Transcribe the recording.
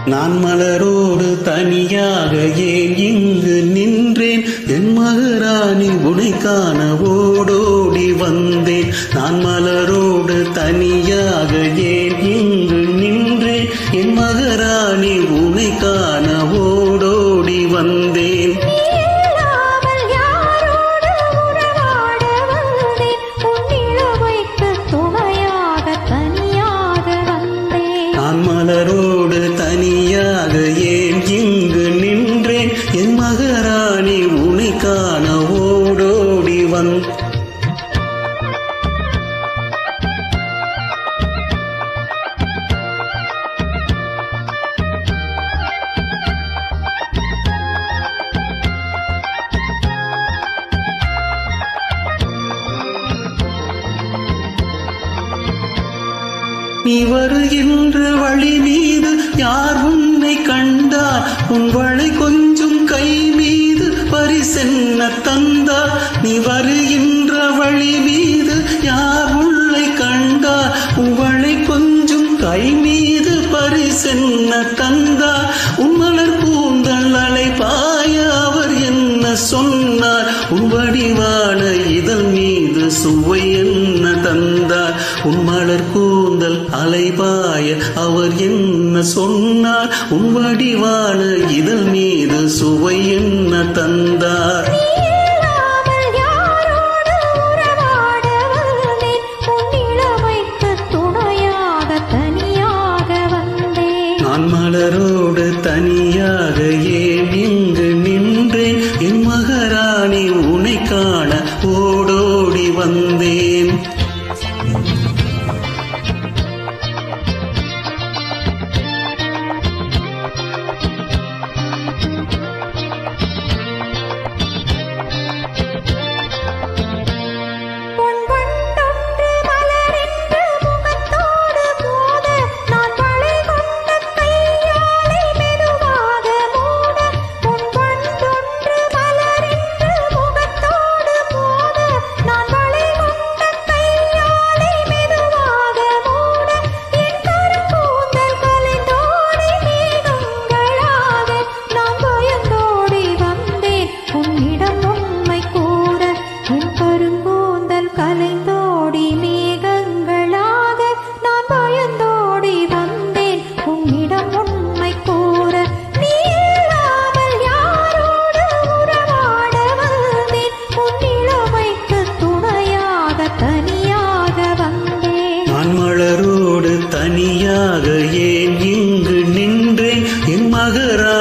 நான் மலரோடு தனியாக ஏன் இங்கு நின்றேன், என் மகராணி உனை காண ஓடோடி வந்தேன். நான் மலரோடு தனியாக ஏன் இங்கு நின்றேன், என் மகராணி உனை காண ஓடோடி வந்தேன். நான் மலரோடு தனியாக ஏன் இங்கு நின்றேன், என் மகராணி உனை காண ஓடோடி வந்தேன். நீ வருகின்ற வழி மீது யார் உன்னை கண்டார், உன் வழி கொஞ்சம் கை மீது பரிசென்ன தந்தார். நீ வருகின்ற வழி மீது யார் உன்னை கண்டார், உன் வழி கொஞ்சம் கை மீது பரிசென்ன தந்தார். உன் மலர் கூந்தல் அலைபாய அவர் என்ன சொன்னார், உன் வடிவான இதழ் மீது சுவை என்ன தந்தார். உன் மலர் கூந்தல் அலைபாய அவர் என்ன சொன்னார், உன் வடிவான இதழ் மீது சுவை என்ன தந்தார். நான் மலரோடு தனியாக ஏன் இங்கு நின்றேன், என் மகராணி உனை காண ஓடோடி வந்தேன். நான் மலரோடு தனியாக ஏன் இங்கு நின்றேன், என் மகரா